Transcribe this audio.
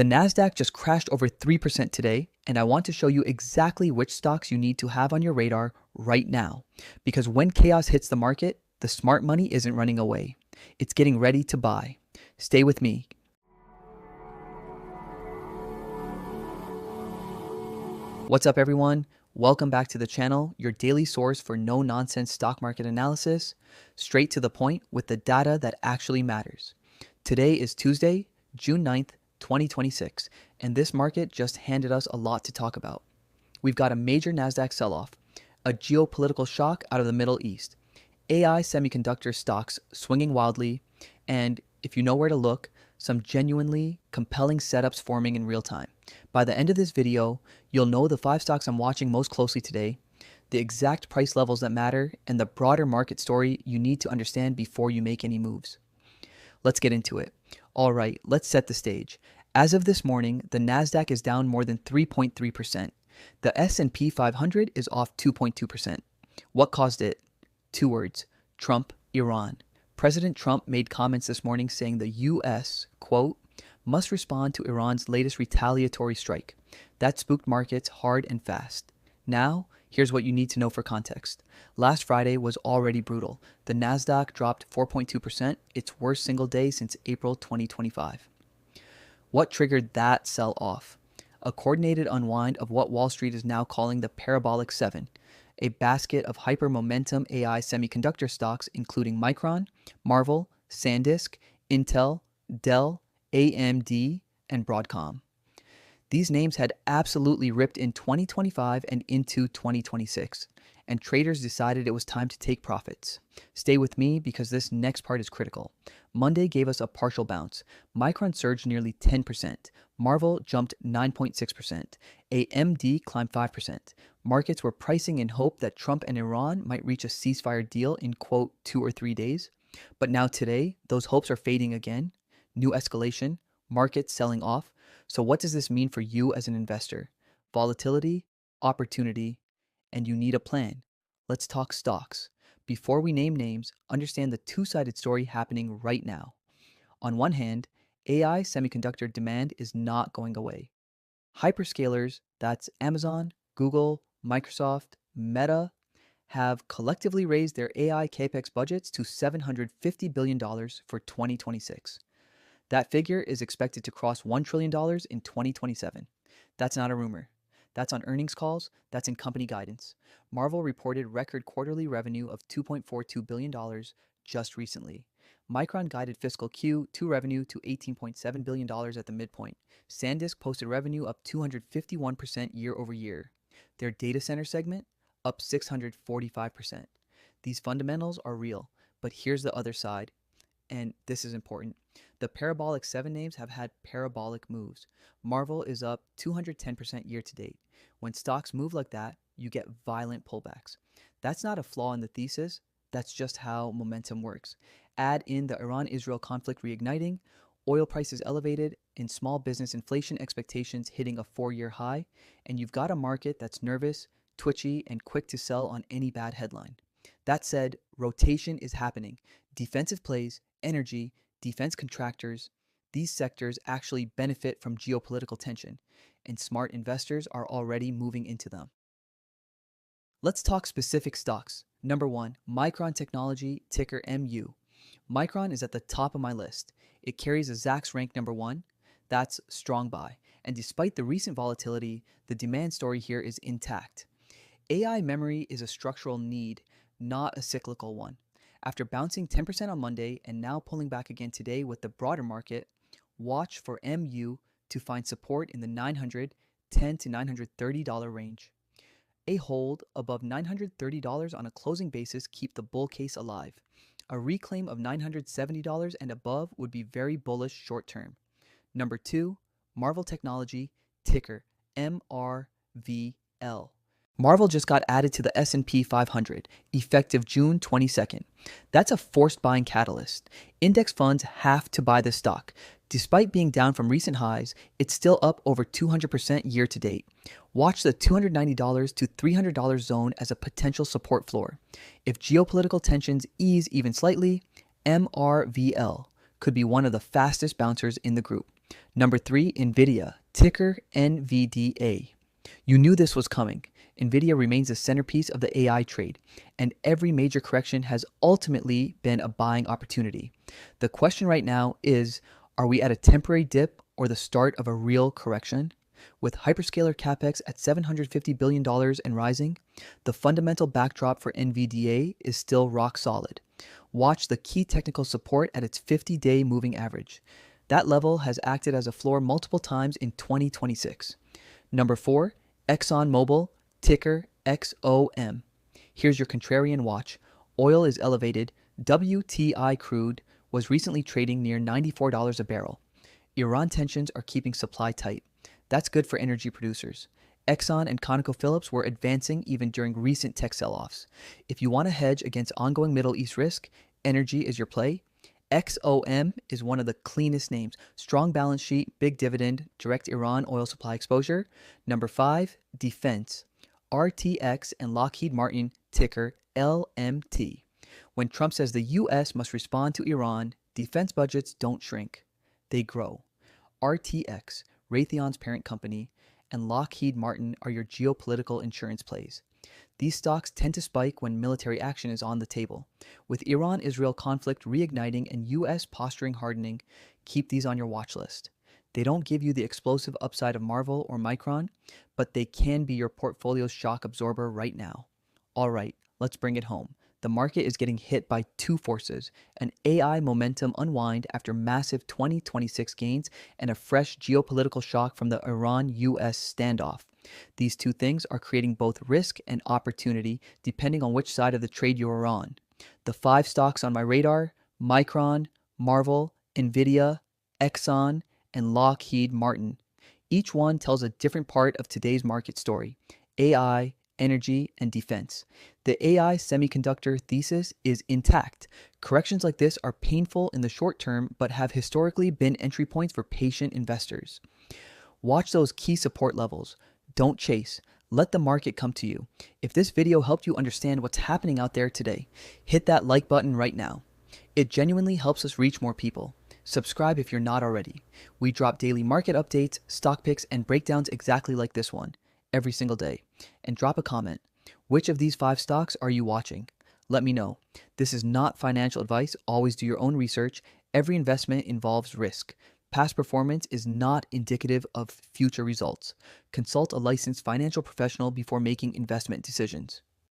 The Nasdaq just crashed over 3% today, and I want to show you exactly which stocks you need to have on your radar right now. Because when chaos hits the market, the smart money isn't running away. It's getting ready to buy. Stay with me. What's up, everyone? Welcome back to the channel, your daily source for no-nonsense stock market analysis, straight to the point with the data that actually matters. Today is Tuesday, June 9th, 2026, and this market just handed us a lot to talk about. We've got a major Nasdaq sell-off, a geopolitical shock out of the Middle East, AI semiconductor stocks swinging wildly, and if you know where to look, some genuinely compelling setups forming in real time. By the end of this video, you'll know the 5 stocks I'm watching most closely today, the exact price levels that matter, and the broader market story you need to understand before you make any moves. Let's get into it. All right, let's set the stage. As of this morning, the Nasdaq is down more than 3.3%. The S&P 500 is off 2.2%. What caused it? 2 words: Trump, Iran. President Trump made comments this morning saying the U.S., quote, must respond to Iran's latest retaliatory strike. That spooked markets hard and fast. Now, here's what you need to know for context. Last Friday was already brutal. The Nasdaq dropped 4.2%, its worst single day since April 2025. What triggered that sell-off? A coordinated unwind of what Wall Street is now calling the Parabolic 7, a basket of hyper-momentum AI semiconductor stocks including Micron, Marvell, SanDisk, Intel, Dell, AMD, and Broadcom. These names had absolutely ripped in 2025 and into 2026, and traders decided it was time to take profits. Stay with me because this next part is critical. Monday gave us a partial bounce. Micron surged nearly 10%. Marvell jumped 9.6%. AMD climbed 5%. Markets were pricing in hope that Trump and Iran might reach a ceasefire deal in, quote, 2 or 3 days. But now today, those hopes are fading again. New escalation, markets selling off. So what does this mean for you as an investor? Volatility, opportunity, and you need a plan. Let's talk stocks. Before we name names, understand the two-sided story happening right now. On one hand, AI semiconductor demand is not going away. Hyperscalers, that's Amazon, Google, Microsoft, Meta, have collectively raised their AI capex budgets to $750 billion for 2026. That figure is expected to cross $1 trillion in 2027. That's not a rumor. That's on earnings calls. That's in company guidance. Marvell reported record quarterly revenue of $2.42 billion just recently. Micron guided fiscal Q2 revenue to $18.7 billion at the midpoint. SanDisk posted revenue up 251% year over year. Their data center segment up 645%. These fundamentals are real, but here's the other side, and this is important. The Parabolic 7 names have had parabolic moves. Marvell is up 210% year to date. When stocks move like that, you get violent pullbacks. That's not a flaw in the thesis. That's just how momentum works. Add in the Iran-Israel conflict reigniting, oil prices elevated, and small business inflation expectations hitting a 4-year high, and you've got a market that's nervous, twitchy, and quick to sell on any bad headline. That said, rotation is happening. Defensive plays, energy, defense contractors, these sectors actually benefit from geopolitical tension, and smart investors are already moving into them. Let's talk specific stocks. Number 1, Micron Technology, ticker MU. Micron is at the top of my list. It carries a Zacks rank number 1. That's strong buy. And despite the recent volatility, the demand story here is intact. AI memory is a structural need, not a cyclical one. After bouncing 10% on Monday and now pulling back again today with the broader market, watch for MU to find support in the $910 to $930 range. A hold above $930 on a closing basis keep the bull case alive. A reclaim of $970 and above would be very bullish short term. Number 2, Marvell Technology, ticker MRVL. Marvell just got added to the S&P 500, effective June 22nd. That's a forced buying catalyst. Index funds have to buy this stock. Despite being down from recent highs, it's still up over 200% year to date. Watch the $290 to $300 zone as a potential support floor. If geopolitical tensions ease even slightly, MRVL could be one of the fastest bouncers in the group. Number 3, NVIDIA, ticker NVDA. You knew this was coming. NVIDIA remains the centerpiece of the AI trade, and every major correction has ultimately been a buying opportunity. The question right now is, are we at a temporary dip or the start of a real correction? With hyperscaler capex at $750 billion and rising, the fundamental backdrop for NVDA is still rock solid. Watch the key technical support at its 50-day moving average. That level has acted as a floor multiple times in 2026. Number 4, ExxonMobil, ticker XOM. Here's your contrarian watch. Oil is elevated. WTI crude was recently trading near $94 a barrel. Iran tensions are keeping supply tight. That's good for energy producers. Exxon and ConocoPhillips were advancing even during recent tech sell-offs. If you want to hedge against ongoing Middle East risk, energy is your play. XOM is one of the cleanest names. Strong balance sheet, big dividend, direct Iran oil supply exposure. Number 5, defense. RTX and Lockheed Martin, ticker LMT. When Trump says the U.S. must respond to Iran, defense budgets don't shrink. They grow. RTX, Raytheon's parent company, and Lockheed Martin are your geopolitical insurance plays. These stocks tend to spike when military action is on the table. With Iran-Israel conflict reigniting and U.S. posturing hardening, keep these on your watch list. They don't give you the explosive upside of Marvell or Micron, but they can be your portfolio's shock absorber right now. All right, let's bring it home. The market is getting hit by two forces: an AI momentum unwind after massive 2026 gains and a fresh geopolitical shock from the Iran-US standoff. These two things are creating both risk and opportunity depending on which side of the trade you are on. The 5 stocks on my radar: Micron, Marvell, NVIDIA, Exxon, and Lockheed Martin. Each one tells a different part of today's market story: AI, energy, and defense. The AI semiconductor thesis is intact. Corrections like this are painful in the short term, but have historically been entry points for patient investors. Watch those key support levels. Don't chase. Let the market come to you. If this video helped you understand what's happening out there today, hit that like button right now. It genuinely helps us reach more people. Subscribe if you're not already. We drop daily market updates, stock picks, and breakdowns exactly like this one every single day. And drop a comment. Which of these 5 stocks are you watching? Let me know. This is not financial advice. Always do your own research. Every investment involves risk. Past performance is not indicative of future results. Consult a licensed financial professional before making investment decisions.